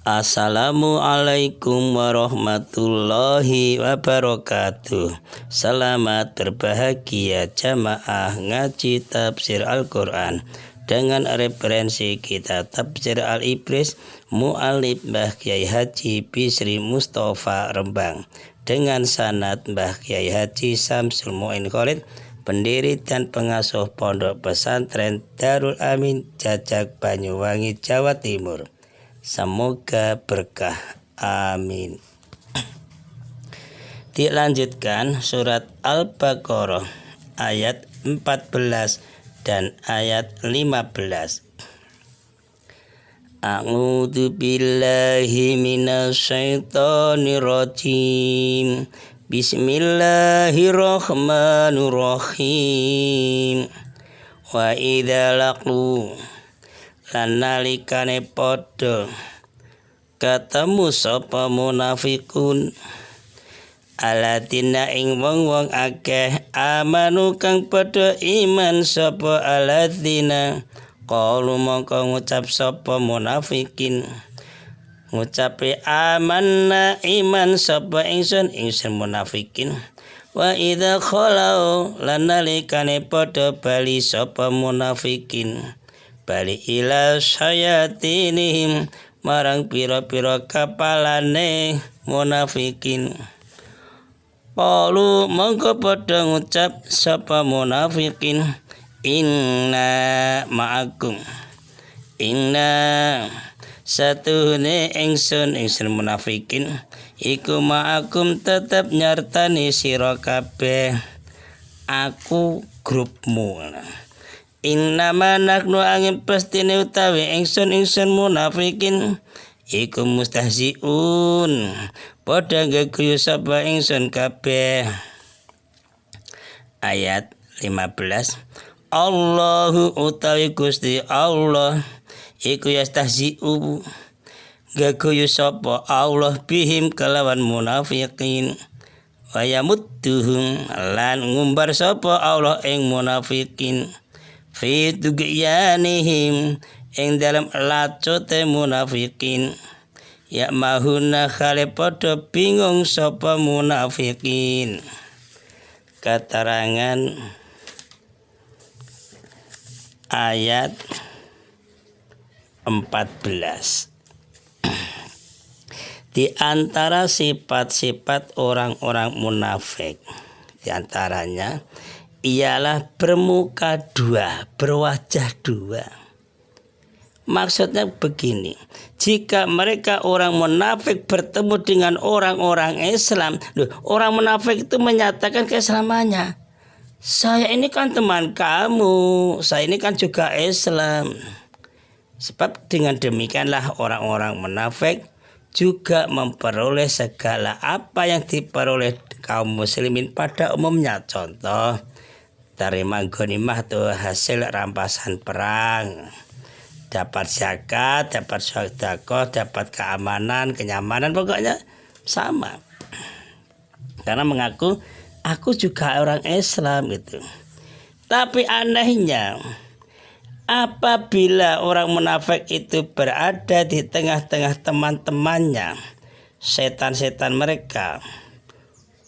Assalamualaikum warahmatullahi wabarakatuh. Selamat berbahagia jamaah ngaji tafsir Al-Quran dengan referensi kitab Tafsir Al-Ibris Mu'alif Mbah Kiai Haji Bisri Mustafa Rembang dengan sanad Mbah Kiai Haji Samsul Mu'in Khalid, pendiri dan pengasuh Pondok Pesantren Darul Amin Jajak Banyuwangi, Jawa Timur. Semoga berkah, amin. Dilanjutkan surat Al-Baqarah ayat 14 dan ayat 15. A'udzu billahi minasyaitonir rajim. Bismillahirrahmanirrahim. Wa idza laqu lan nalikane padha ketemu sapa munafikun aladina ing wong-wong akeh amanu kang padha iman sapa aladina qalu mongko ngucap sapa munafikin ngucape amanna iman sapa ingsun munafikin. Wa idza khalau lan nalikane padha bali sapa munafikin bali ila syayatinihim marang pira-pira kapalane munafikin. Qalu mongko padha ngucap sapa munafikin inna ma'akum, inna satuhune ingsun munafikin iku ma'akum tetep nyartani sira kabeh aku grupmu. Innama naknu angin pastine utawi ingsun munafikin iku mustahziun padha geguyu sapa ingsun kabeh. Ayat 15. Allahu utawi Gusti Allah iku yastahzi'u geguyu sapa Allah bihim kelawan munafikin wa yamudduhum lan ngumbar sapa Allah ing munafikin fi tughyanihim ing dalam lacote munafikin ya mahuna khale padha bingung sapa munafikin. Keterangan ayat 14. Di antara sifat-sifat orang-orang munafik di antaranya ialah bermuka dua, berwajah dua. Maksudnya begini, jika mereka orang munafik bertemu dengan orang-orang Islam, orang munafik itu menyatakan keislamannya. Saya ini kan teman kamu, saya ini kan juga Islam. Sebab dengan demikianlah orang-orang munafik juga memperoleh segala apa yang diperoleh kaum muslimin pada umumnya. Contoh, terima ghanimah tuh hasil rampasan perang, dapat zakat, dapat sedekah, dapat keamanan, kenyamanan, pokoknya sama. Karena mengaku aku juga orang Islam gitu. Tapi anehnya apabila orang munafik itu berada di tengah-tengah teman-temannya, setan-setan mereka,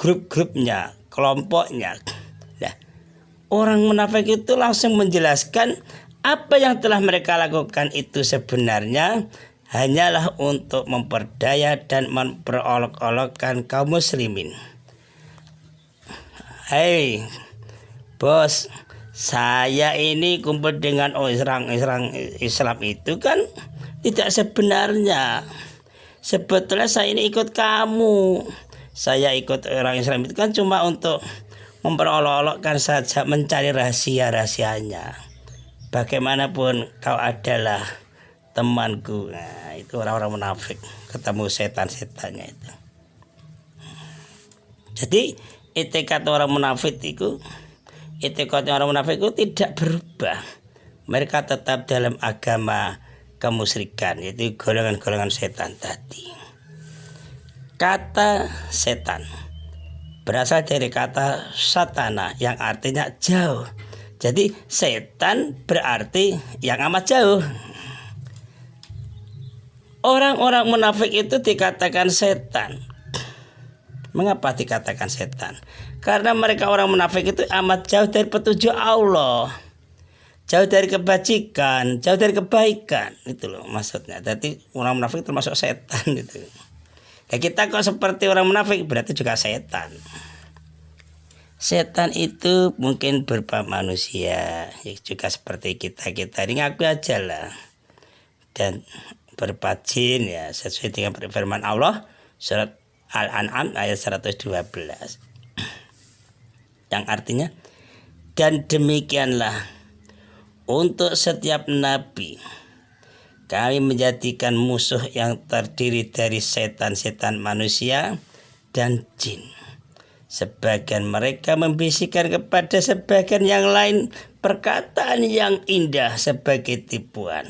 grup-grupnya, kelompoknya, orang munafik itu langsung menjelaskan apa yang telah mereka lakukan itu sebenarnya hanyalah untuk memperdaya dan memperolok-olokkan kaum muslimin. Hei bos, saya ini kumpul dengan orang Islam itu kan tidak sebenarnya. Sebetulnya saya ini ikut kamu. Saya ikut orang Islam itu kan cuma untuk memperolok-olokkan saja, mencari rahasia-rahasianya. Bagaimanapun kau adalah temanku. Nah, itu orang-orang munafik ketemu setan-setannya itu. Jadi etikat orang munafik itu tidak berubah. Mereka tetap dalam agama kemusyrikan, yaitu golongan-golongan setan tadi. Kata setan berasal dari kata satana yang artinya jauh. Jadi setan berarti yang amat jauh. Orang-orang munafik itu dikatakan setan. Mengapa dikatakan setan? Karena mereka orang munafik itu amat jauh dari petunjuk Allah, jauh dari kebajikan, jauh dari kebaikan. Itu loh maksudnya. Jadi orang munafik termasuk setan itu. Ya kita kok seperti orang munafik berarti juga setan. Setan itu mungkin berupa manusia, ya juga seperti kita ini ngaku aja lah. Dan berupa jin ya sesuai dengan firman Allah surat Al-An'am ayat 112. Yang artinya, dan demikianlah untuk setiap nabi kami menjadikan musuh yang terdiri dari setan-setan manusia dan jin. Sebagian mereka membisikkan kepada sebagian yang lain perkataan yang indah sebagai tipuan.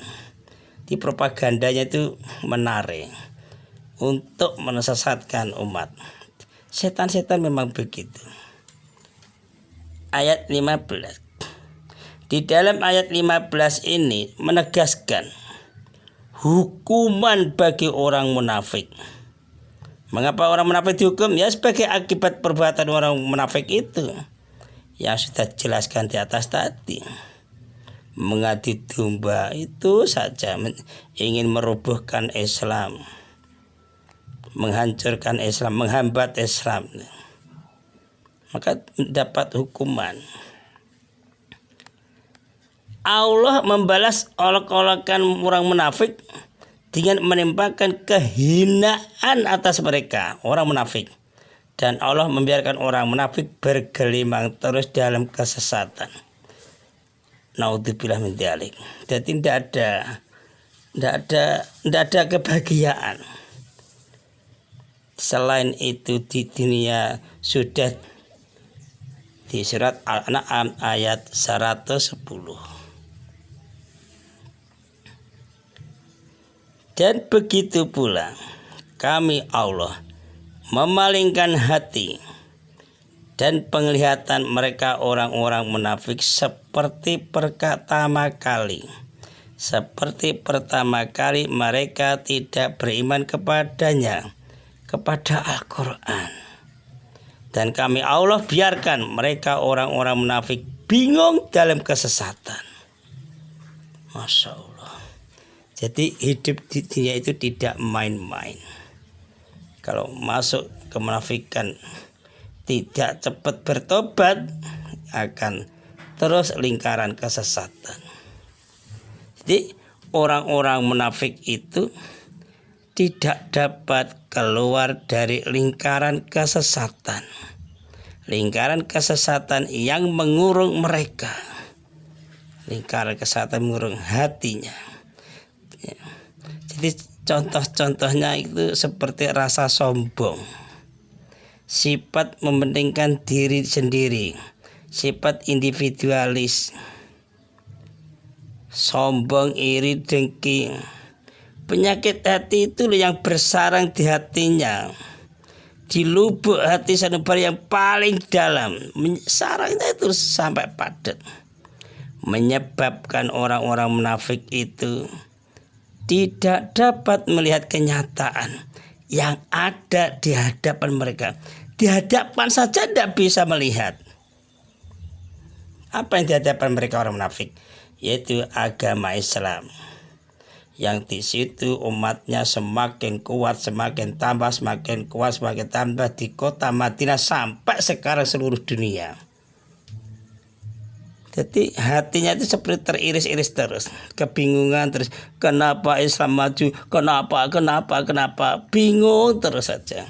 Di propagandanya itu menarik untuk menyesatkan umat. Setan-setan memang begitu. Ayat 15. Di dalam ayat 15 ini menegaskan hukuman bagi orang munafik. Mengapa orang munafik dihukum? Ya sebagai akibat perbuatan orang munafik itu yang sudah jelaskan di atas tadi. Mengadu domba itu saja ingin merobohkan Islam, menghancurkan Islam, menghambat Islam, maka dapat hukuman. Allah membalas olok-olokan orang munafik dengan menimpakan kehinaan atas mereka, orang munafik. Dan Allah membiarkan orang munafik bergelimang terus dalam kesesatan. Naudzubillah min dzalik. Jadi tidak ada kebahagiaan. Selain itu di dunia sudah di surat Al-An'am ayat 110. Dan begitu pula kami Allah memalingkan hati dan penglihatan mereka orang-orang munafik seperti pertama kali mereka tidak beriman kepadanya, kepada Al-Quran. Dan kami Allah biarkan mereka orang-orang munafik bingung dalam kesesatan. Masya Allah. Jadi hidup di dunia itu tidak main-main. Kalau masuk ke munafikan tidak cepat bertobat, akan terus lingkaran kesesatan. Jadi orang-orang munafik itu tidak dapat keluar dari lingkaran kesesatan. Lingkaran kesesatan yang mengurung mereka. Lingkaran kesesatan mengurung hatinya. Jadi contoh-contohnya itu seperti rasa sombong, sifat mementingkan diri sendiri, sifat individualis, sombong, iri, dengki. Penyakit hati itu yang bersarang di hatinya, di lubuk hati sanubari yang paling dalam, sarangnya itu sampai padat, menyebabkan orang-orang munafik itu tidak dapat melihat kenyataan yang ada di hadapan mereka. Di hadapan saja tidak bisa melihat. Apa yang di hadapan mereka orang munafik? Yaitu agama Islam. Yang di situ umatnya semakin kuat, semakin tambah, semakin kuat, semakin tambah di kota Madinah sampai sekarang seluruh dunia. Jadi hatinya itu seperti teriris-iris terus, kebingungan terus, kenapa Islam maju, kenapa, bingung terus saja.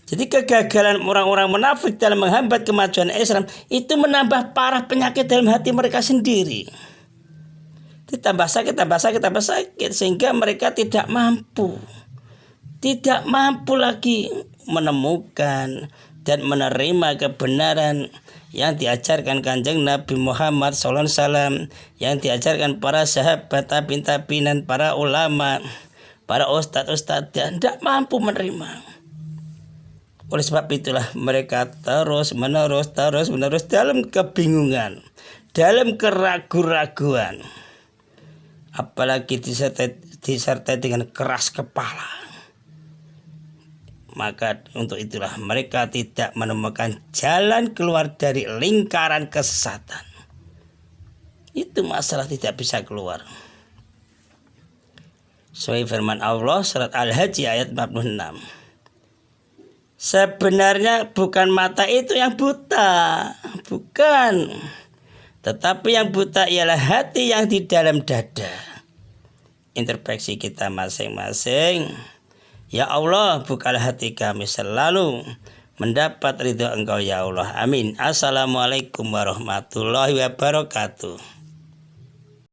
Jadi kegagalan orang-orang munafik dalam menghambat kemajuan Islam itu menambah parah penyakit dalam hati mereka sendiri. Ditambah sakit sehingga mereka tidak mampu lagi menemukan dan menerima kebenaran yang diajarkan Kanjeng Nabi Muhammad SAW, yang diajarkan para sahabat, tabi'in, para ulama, para ustadz, dan tidak mampu menerima. Oleh sebab itulah mereka terus menerus dalam kebingungan, dalam keraguan-raguan. apalagi disertai dengan keras kepala. Maka untuk itulah mereka tidak menemukan jalan keluar dari lingkaran kesesatan. Itu masalah tidak bisa keluar. Sesuai firman Allah surat Al-Hajj ayat 46. Sebenarnya bukan mata itu yang buta, bukan. Tetapi yang buta ialah hati yang di dalam dada. Introspeksi kita masing-masing. Ya Allah, bukalah hati kami selalu mendapat ridho Engkau ya Allah. Amin. Assalamualaikum warahmatullahi wabarakatuh.